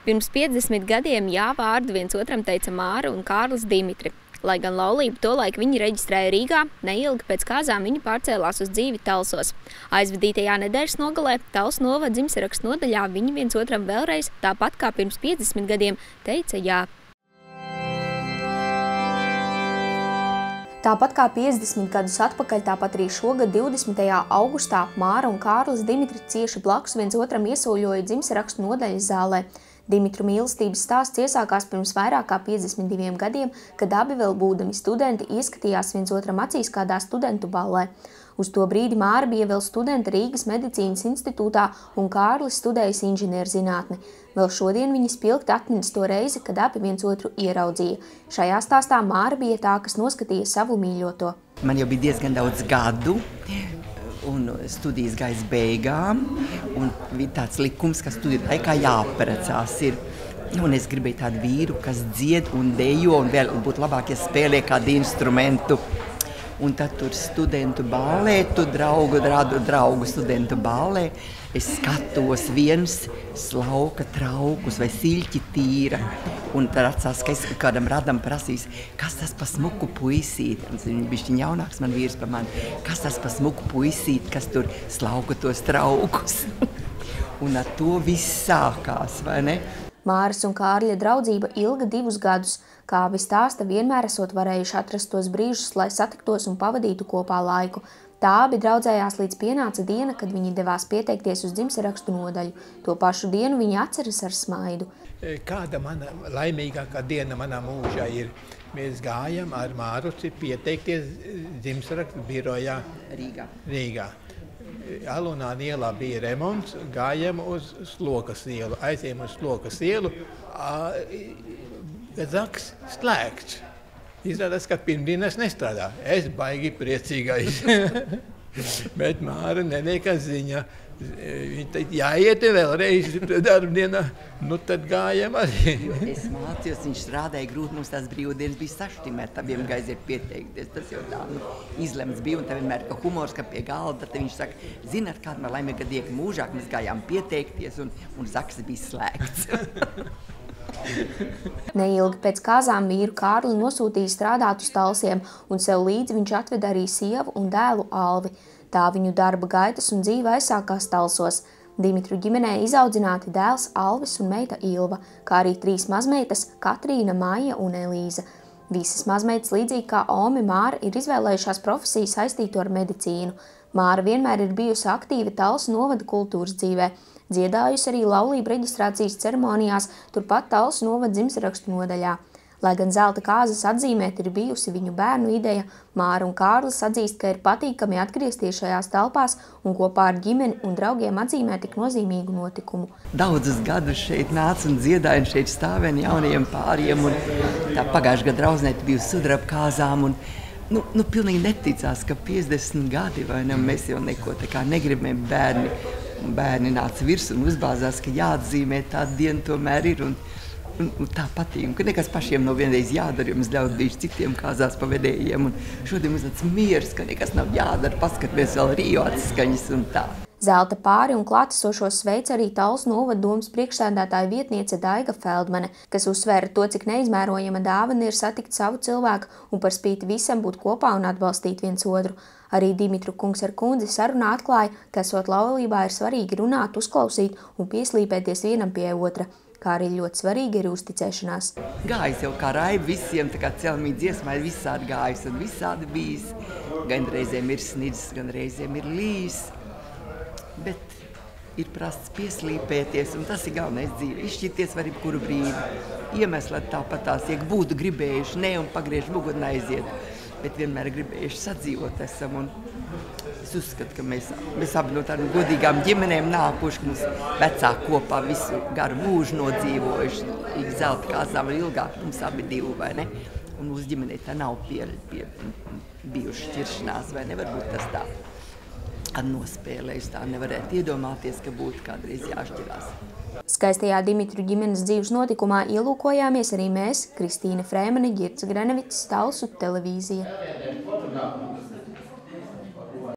Pirms 50 gadiem jā vārdu viens otram teica Māra un Kārlis Dimitri. Lai gan laulību tolaik viņi reģistrēja Rīgā, neilgi pēc kāzām viņi pārcēlās uz dzīvi Talsos. Aizvadītajā nedēļas nogalē Talsu novada dzimtsarakstu nodaļā viņi viens otram vēlreiz, tāpat kā pirms 50 gadiem, teica jā. Tāpat kā 50 gadus atpakaļ, tāpat arī šogad 20. augustā Māra un Kārlis Dimitri cieši blakus viens otram iesauļoja dzimtsarakstu nodaļas zālē. Dimitru mīlestības stāsts iesākās pirms vairāk kā 52 gadiem, kad abi vēl būdami studenti ieskatījās viens otram acīs kādā studentu ballē. Uz to brīdi Māra bija vēl studenta Rīgas medicīnas institūtā un Kārlis studējis inženierzinātni. Vēl šodien viņi spilgti atminas to reizi, kad abi viens otru ieraudzīja. Šajā stāstā Māra bija tā, kas noskatīja savu mīļoto. Man jau bija diezgan daudz gadu, un studijas gājas beigām, un bija tāds likums, ka studiju laikā jāaprecās ir. Un es gribēju tādu vīru, kas dzied un dejo, un vēl būtu labāk, ja spēlē kādu instrumentu. Un tad tur studentu ballē, draugu studentu ballē, es skatos viens slauka traukus vai siļķi tīra. Un tad atsās, ka es kādam radam prasīs, kas tas pa smuku puisīt. Un viņš bišķiņ jaunāks man vīrs pa mani. Kas tas pa smuku puisīt, kas tur slauka tos traukus. Un ar to viss sākās, vai ne? Māras un Kārļa draudzība ilga 2 gadus, kā abi stāsta vienmēr esot varējuši atrast tos brīžus, lai satiktos un pavadītu kopā laiku. Tā abi draudzējās līdz pienāca diena, kad viņi devās pieteikties uz dzimtsarakstu nodaļu. To pašu dienu viņi atceras ar smaidu. Kāda mana laimīgākā diena manā mūžā ir? Mēs gājam ar Māruci pieteikties dzimtsarakstu birojā Rīgā. Alunāna ielā bija remonts, gājam uz Slokas ielu, aizējām uz Slokas ielu, zaks slēgts. Izrādās, ka pirmdienas nestrādā. Es baigi priecīgais. Bet Māra nelieka ziņa. Viņa teica, jāiet vēlreiz darbdienā, nu tad gājam arī. Es mācījos, viņš strādāja grūti, mums tās brīvdienas bija saštimēt, tā vienmēr aiziet pieteikties. Tas jau tā izlemts bija, un tā vienmēr ka humors, ka pie galda, tad viņš saka, zināt, kāda man laimīga dieka mūžāk, mēs gājām pieteikties, un zaks bija slēgts. Neilgi pēc kāzām vīru Kārli nosūtīja strādāt uz Talsiem, un sev līdzi viņš atveda arī sievu un dēlu Alvi. Tā viņu darba gaitas un dzīve aizsākās Talsos. Dimitru ģimenē izaudzināti dēls Alvis un meita Ilva, kā arī 3 mazmeitas Katrīna, Maija un Elīza. Visas mazmeitas, līdzīgi kā Omi, Māra, ir izvēlējušās profesiju saistītu ar medicīnu. Māra vienmēr ir bijusi aktīva Talsu novada kultūras dzīvē, dziedājusi arī laulību reģistrācijas ceremonijās turpat Talsu novada dzimtsarakstu nodaļā. Lai gan zelta kāzas atzīmēt ir bijusi viņu bērnu ideja, Māra un Kārlis atzīst, ka ir patīkami atgriezties šajās telpās un kopā ar ģimeni un draugiem atzīmēt tik nozīmīgu notikumu. Daudzus gadus šeit nāca un dziedāja, un šeit stāvēja jaunajiem pāriem, un tā pagājušā gada draudzniete bija uz sudraba kāzām, un pilnīgi neticās, ka 50 gadi, vai ne, mēs jau neko tā kā negribējam bērni nāca virs un uzbāzās, ka jāatzīmē tāda diena tomēr ir, un tā patīk, ka nekas pašiem nav vienreiz jādara, jo mēs ļaut bijuši citiem kāzās pavedējiem, un šodien mums tāds miers, ka nekas nav jādara, paskaties vēl Rio atskaņas un tā. Zelta pāri un klātesošos sveic arī Talsu novada domes priekšsēdētāja vietniece Daiga Feldmane, kas uzsvēra to, cik neizmērojama dāvana ir satikt savu cilvēku un par spīti visam būt kopā un atbalstīt viens otru. Arī Dimitru kungs ar kundzi sarunā atklāja, ka esot laulībā ir svarīgi runāt, uzklausīt un pieslīpēties vienam pie otra. Kā arī ļoti svarīgi ir uzticēšanās. Gājis jau kā raiba visiem, tā kā celmī dziesmā ir visādi gājis un visādi bijis. Gan reizēm ir snidzis, gan reizēm ir līs. Bet ir prasts pieslīpēties, un tas ir galvenais dzīve. Izšķirties var kuru brīdi. Iemeslēt tāpatās, ja būtu gribējuši ne un pagriež muguru un aiziet. Bet vienmēr gribējuši sadzīvot esam, un es uzskatu, ka mēs abi no tādām godīgām ģimenēm nākuši, ka mums vecāki kopā visu garu mūžu nodzīvojuši, ik zelta kāzām ir ilgāk, mums abi divi, vai ne? Un mūsu ģimenē tā nav bijuši šķiršanās, vai nevar būt tas tā nospēlējis, tā nevarētu iedomāties, ka būtu kādreiz jāšķirās. Skaistajā Dimitru ģimenes dzīves notikumā ielūkojāmies arī mēs, Kristīne Frēmane, Girts Grenevics, Talsu televīzija.